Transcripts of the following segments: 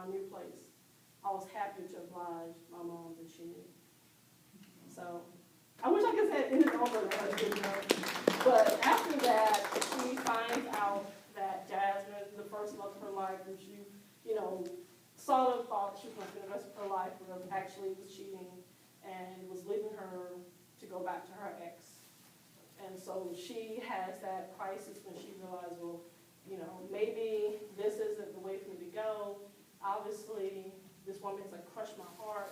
my new place, I was happy to oblige my mom that she knew. So I wish I could say it in it over but after that, she finds out that Jasmine, the first love of her life, and she, sort of thought she was going to spend the rest of her life with, actually was cheating and was leaving her to go back to her ex. And so she has that crisis when she realized, well, maybe this isn't the way for me to go. Obviously, this woman has crushed my heart.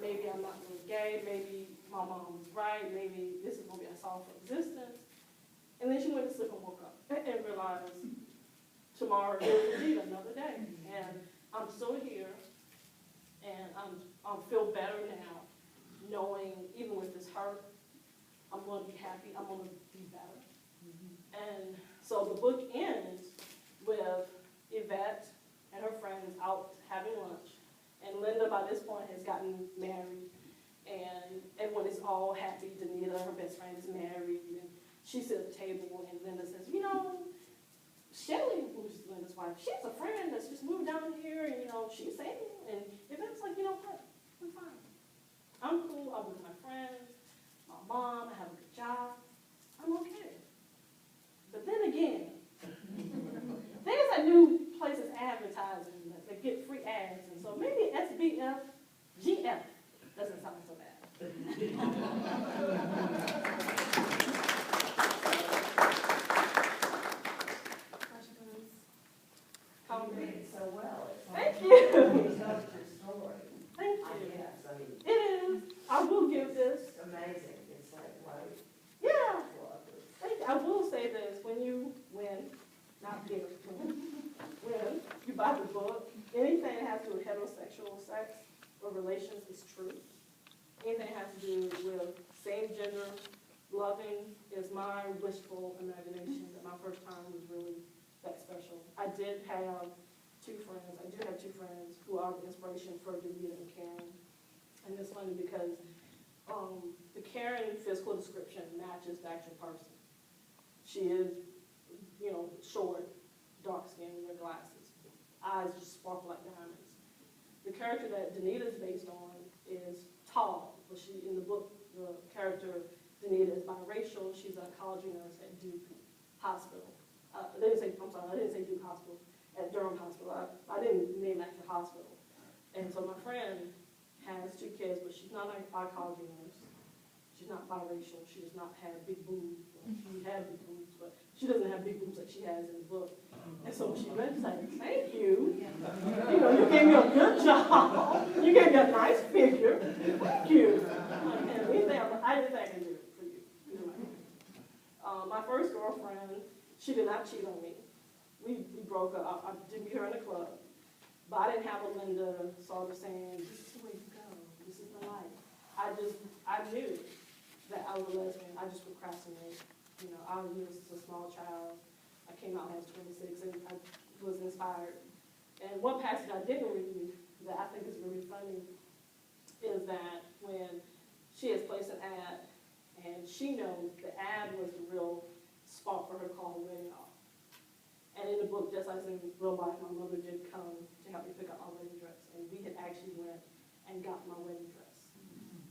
Maybe I'm not really gay. Maybe my mom was right. Maybe this is going to be a solve for existence. And then she went to sleep and woke up and realized tomorrow is indeed another day. And I'm still here, and I feel better now, knowing even with this hurt, I'm going to be happy. I'm going to be better. And so the book ends with Yvette and her friends out having lunch. And Linda, by this point, has gotten married. And everyone is all happy. Danita, her best friend, is married. And she sits at the table, and Linda says, Shelly, who's Linda's wife, she has a friend that's just moved down here, and, she's single. And Yvette's like, what? I'm fine. I'm cool. I'm with my friends, my mom. I have a good job. I'm okay. But then again, there's a new places advertising that get free ads, and so maybe SBF, GF doesn't sound so bad. You did so well. Thank you. It's not your story. Thank you. Yes, I mean, It is. I will give this. it's amazing. It's like, wow. Yeah. Thank you. I will say this. When you win, not give, when you buy the book, anything that has to do with heterosexual sex or relations is true. Anything that has to do with same gender loving is my wishful imagination that my first time was really that special. I did have two friends. I do have two friends who are the inspiration for Davida and Karen. And it's funny because the Karen physical description matches the actual person. She is, short, dark skin, with glasses. Eyes just sparkle like diamonds. The character that Danita is based on is tall, but in the book, the character Danita is biracial. She's an oncology nurse at Duke Hospital. I didn't say Duke Hospital, at Durham Hospital. I didn't name that the hospital. And so my friend has two kids, but she's not an oncology nurse. She's not biracial. She does not have big boobs. She has big boobs, but she doesn't have big boobs like she has in the book. And so she read it, like, thank you. You gave me a good job. You gave me a nice figure. Thank you. Anything I can do for you. My first girlfriend, she did not cheat on me. We broke up. I did meet her in a club. But I didn't have a Linda sort of saying, this is the way you go. This is the life. I knew that I was a lesbian. I just procrastinated. I was a small child. I came out when I was 26, and I was inspired. And one passage I didn't read that I think is really funny is that when she has placed an ad, and she knows the ad was the real spark for her to call her wedding off. And in the book, just as in real life, my mother did come to help me pick up my wedding dress. And we had actually went and got my wedding dress.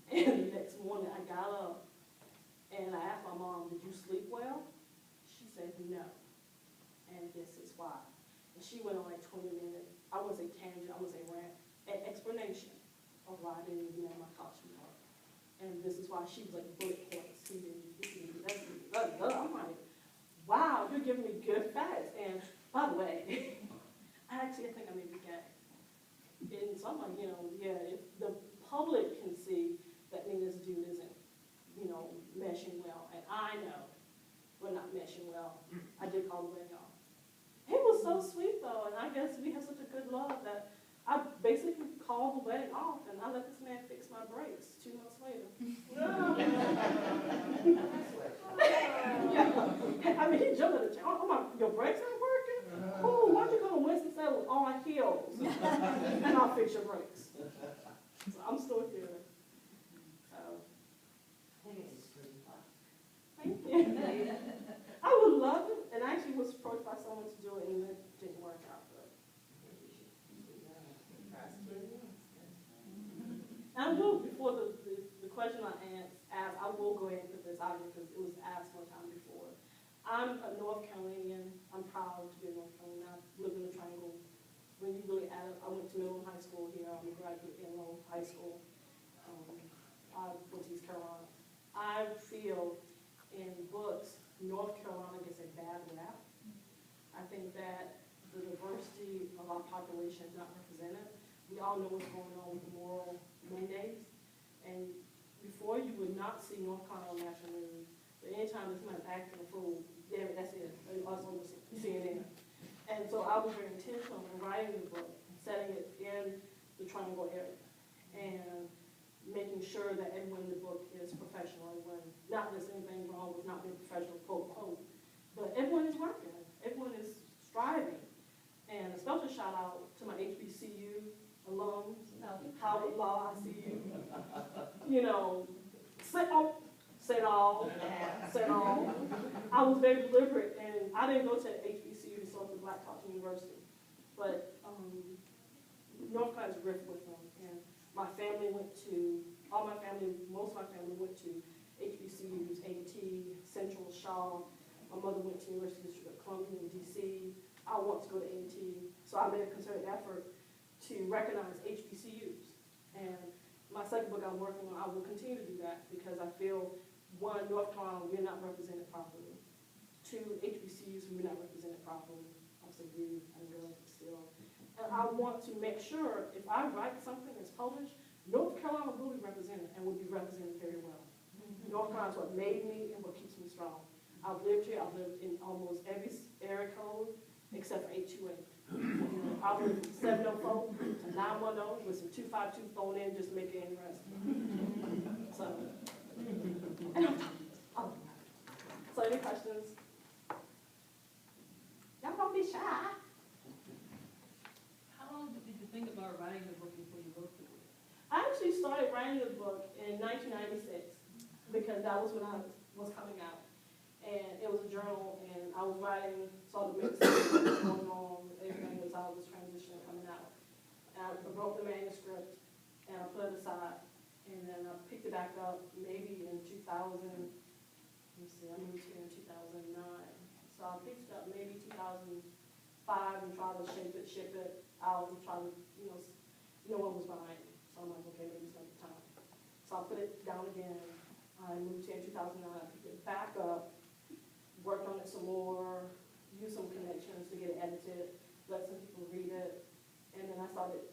And the next morning, I got up, and I asked my mom, did you sleep well? She said, no. And this is why. And she went on like 20 minutes, I wouldn't say tangent, I wouldn't say rant, an explanation of why I didn't even know my college sweetheart. And this is why she was like bullet points. He didn't, I'm like, wow, you're giving me good facts. And by the way, I think I may be gay. And so I'm like, if the public can see that means this dude isn't, meshing well, and I know we're not meshing well, I did call the wedding off. He was so sweet though, and I guess we have such a good love that I basically called the wedding off, and I let this man fix my brakes 2 months later. I mean, he jumped at the chair. Your brakes aren't working? Oh, why don't you come to Winston-Salem with all my heels, and I'll fix your brakes. So I'm still here. Thank you. I would love it, and I actually was approached by someone to do it, and it didn't work out. But question I asked, I will go ahead and put this out here because it was asked one time before. I'm a North Carolinian. I'm proud to be a North Carolinian. I live in the Triangle. When you really add it, I went to middle and high school here. I'm a graduate in Low High School. I went to East Carolina. I feel in books, North Carolina gets a bad rap. I think that the diversity of our population is not represented. We all know what's going on with the moral mandates. And before, you would not see North Carolina on national news. But anytime there's somebody acting a fool, yeah, that's it. Us on CNN. And so I was very intentional in writing the book, setting it in the Triangle area, and making sure that everyone in the book is professional. Everyone, not there's anything wrong with not being professional, quote, quote. But everyone is working. Everyone is striving. And a special shout out to my HBCU alums, Howard Law, I see you. You know, say all. I was very deliberate, and I didn't go to HBCU, so to Black College University. But North Carolina's riff with them. And my family went to, most of my family went to HBCUs, A&T, Central, Shaw. My mother went to University District of Columbia in DC. I want to go to A&T. So I made a concerted effort to recognize HBCUs. And my second book I'm working on, I will continue to do that because I feel, one, North Carolina, we're not represented properly. Two, HBCUs, we're not represented properly. I'm so greedy, I'm going still. And I want to make sure if I write something that's published, North Carolina will be represented and will be represented very well. North Carolina is what made me and what keeps me strong. I've lived here, I've lived in almost every area code except for 828. I've lived from 704 to 910 with some 252 thrown in just to make it interesting. So, so any questions? Y'all don't be shy. How long did you think about writing the book before you wrote the book? I actually started writing the book in 1996 because that was when I was coming out. And it was a journal, and I was writing, saw the mix going on, everything as I was transitioning, coming out. And I wrote the manuscript, and I put it aside. And then I picked it back up maybe in 2000, let me see, I moved here in 2009. So I picked it up maybe 2005 and tried to ship it out and try to, no one was buying it. So I'm like, okay, maybe it's not the time. So I put it down again. I moved here in 2009, I picked it back up, worked on it some more, used some connections to get it edited, let some people read it. And then I started,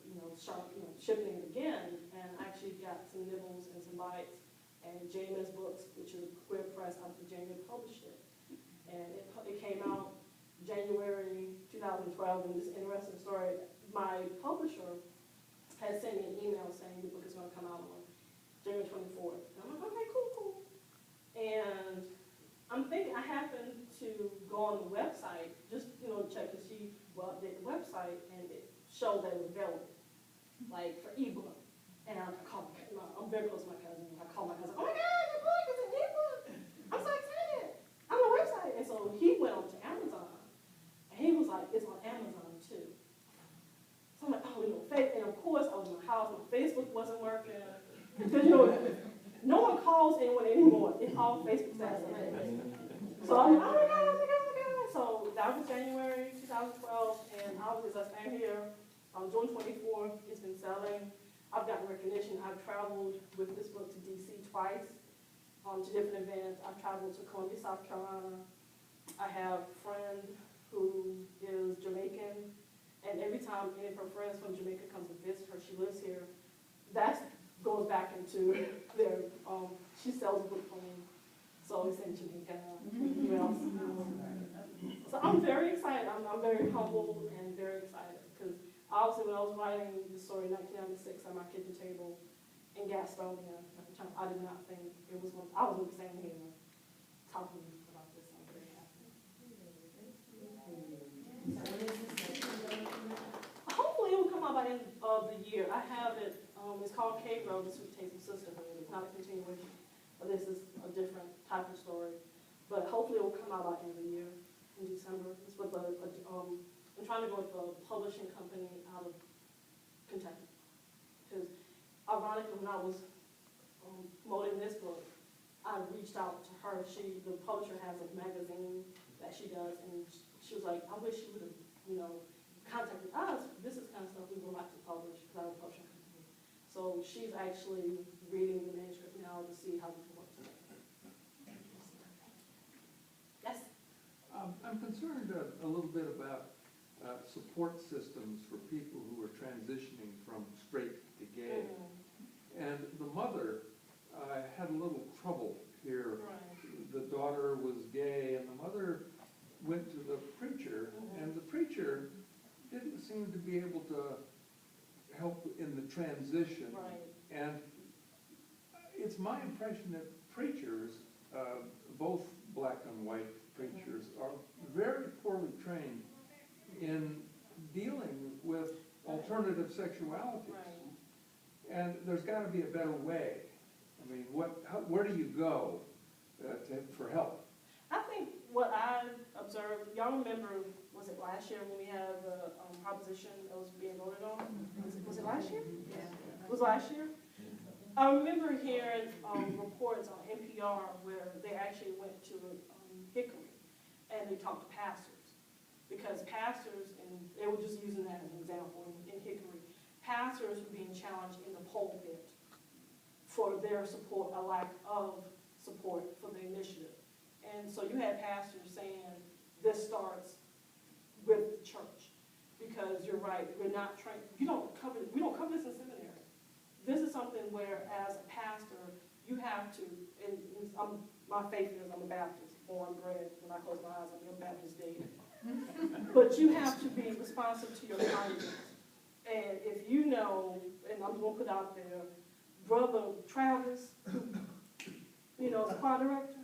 shipping it again, and I actually got some nibbles and some bites. And James Books, which is a queer press out of Virginia, published it. And it came out January 2012, and this interesting story, my publisher had sent me an email saying the book is going to come out on January 24th. And I'm like, okay, cool. And I'm thinking, I happened to go on the website, just, check to see, update the website, and it showed that it was available, like for ebook. And I called I'm very close to my cousin. I called my cousin, oh my God, your book is an ebook. I'm so excited. I'm on the website. And so he went on to Amazon, and he was like, it's on Amazon too. So I'm like, oh, and of course, I was in my house, my Facebook wasn't working. Because, no one calls anyone anymore. It's all Facebook status. So I'm like, oh my God. So that was January 2012, and as I stand here, on June 24th, it's been selling. I've gotten recognition. I've traveled with this book to DC twice, to different events. I've traveled to Columbia, South Carolina. I have a friend who is Jamaican, and every time any of her friends from Jamaica comes to visit her, she lives here. That goes back into their, she sells a book for me. So it's in Jamaica, So I'm very excited. I'm very humbled and very excited because obviously when I was writing the story in 1996 at my kitchen table in Gastonia, I did not think it was going to, I was going to be standing here talking about this. I'm very happy. Hopefully it will come out by the end of the year. I have it, it's called K-Grow, The Sweet Taste of Sisterhood. It's not a continuation, but this is a different type of story. But hopefully it will come out by the end of the year in December. It's with I'm trying to go with a publishing company out of Kentucky. Because ironically, when I was motivated I reached out to her. The publisher has a magazine that she does, and she was like, I wish you would have, you know, contacted us. This is kind of stuff we would like to publish, because I'm a publishing company. So she's actually reading the manuscript now to see how we can work together. Yes? I'm concerned a little bit about support systems for people who are transitioning from straight to gay. And the mother had a little trouble here. Right. The daughter was gay, and the mother went to the preacher, and the preacher didn't seem to be able to help in the transition. Right. And it's my impression that preachers, both black and white preachers, are very poorly trained in dealing with alternative sexualities. Right. And there's got to be a better way. I mean, where do you go for help? I think what I observed, y'all remember, was it last year when we had the proposition that was being voted on? Was it last year? Yeah. It was last year? I remember hearing reports on NPR where they actually went to Hickory and they talked to pastors. Because pastors, and they were just using that as an example in Hickory, pastors were being challenged in the pulpit for their support, a lack of support for the initiative. And so you had pastors saying, this starts with the church. Because you're right, we're not trained, we don't cover this in seminary. This is something where, as a pastor, you have to, and my faith is I'm a Baptist, born and bred. When I close my eyes, I'm a Baptist dead. But you have to be responsive to your congregants. And if you know, and I'm going to put out there, Brother Travis, you know, the choir director,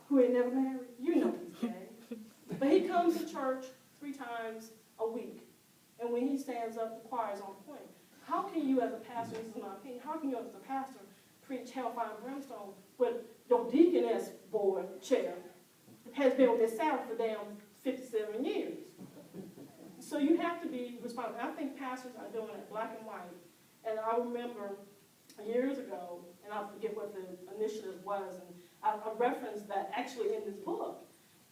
who ain't never married, you know he's gay. But he comes to church 3 times a week. And when he stands up, the choir is on point. How can you as a pastor, this is my opinion, how can you as a pastor preach hellfire and brimstone when your deaconess board chair has been on this Sabbath for damn 57 years? So you have to be responsible. I think pastors are doing it black and white. And I remember years ago, and I forget what the initiative was, and I referenced that actually in this book,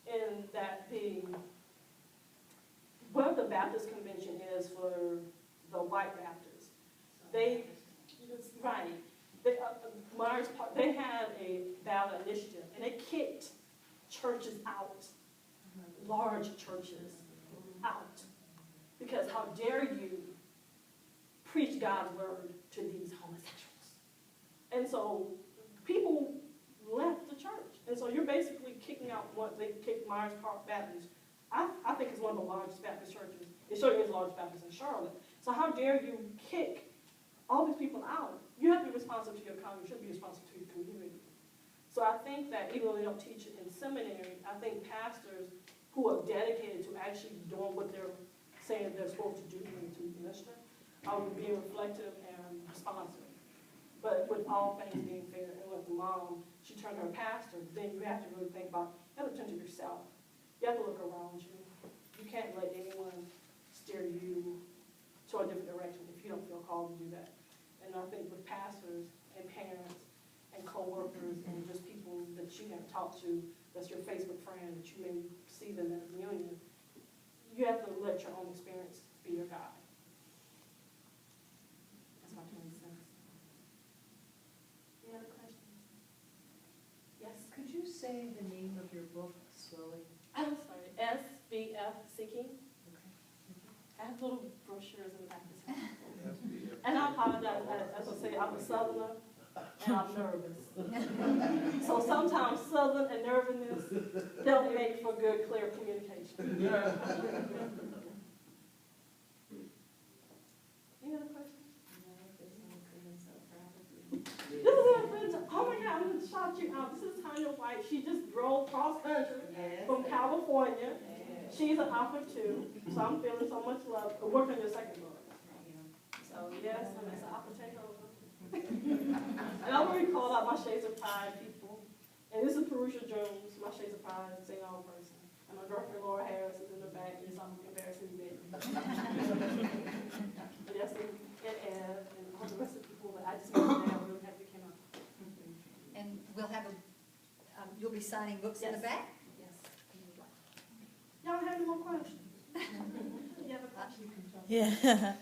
in that what the Baptist Convention is for the white Baptists. They had a ballot initiative, and it kicked churches out, large churches out, because how dare you preach God's word to these homosexuals? And so people left the church, and so you're basically kicking out what they kicked Myers Park Baptist. I think it's one of the largest Baptist churches. It certainly is the largest Baptist in Charlotte. So how dare you kick all these people out? You have to be responsive to your congregation. You should be responsive to your community. So I think that even though they don't teach it in seminary, I think pastors who are dedicated to actually doing what they're saying they're supposed to do to minister are being reflective and responsive. But with all things being fair, and with the mom, she turned her pastor, then you have to really think about, you have to turn to yourself. You have to look around you. You can't let anyone steer you to a different direction if you don't feel called to do that. And I think with pastors and parents and co-workers and just people that you have talked to, that's your Facebook friend, that you may see them at a reunion, you have to let your own experience be your guide. That's my 20 cents. Any other questions? Yes? Could you say the name of your book slowly? I'm sorry, SBF Seeking. Okay. I have little brochures in the back of this house. SBF. And I apologize, as I say, I'm a Southerner and I'm nervous. So sometimes Southern and nervousness don't make for good, clear communication. Any other questions? This is a friend. Oh my God, I'm going to shout you out. This is Tanya White. She just drove cross country from California. She's an author too, so I'm feeling so much love. Work on your second book. So yes, and it's an author takeover. And I'm going to call out my Shades of Pride people. And this is Perusha Jones, my Shades of Pride, sing all person. And my girlfriend Laura Harris is in the back, and I'm embarrassing me. Yes, and Ed, and all the rest of the people, but I just want to say I'm really happy you came out. And we'll have a be signing books in the Yes. back? Y'all have any more questions? You have a question? Yeah.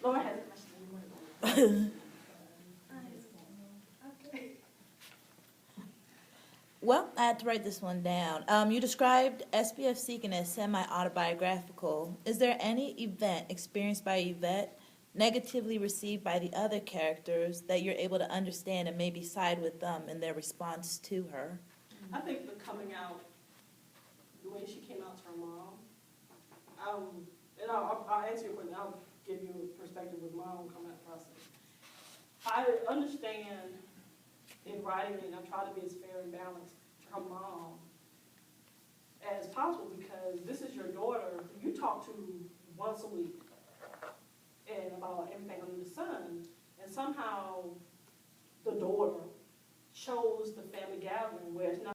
Laura has a question. Okay. Well, I had to write this one down. You described SBF Seeking as semi-autobiographical. Is there any event experienced by Yvette negatively received by the other characters that you're able to understand and maybe side with them in their response to her? I think the coming out, the way she came out to her mom, and I'll answer your question, I'll give you a perspective with my own coming out process. I understand in writing it, and I try to be as fair and balanced to her mom as possible, because this is your daughter who you talk to once a week and about everything under the sun, and somehow the daughter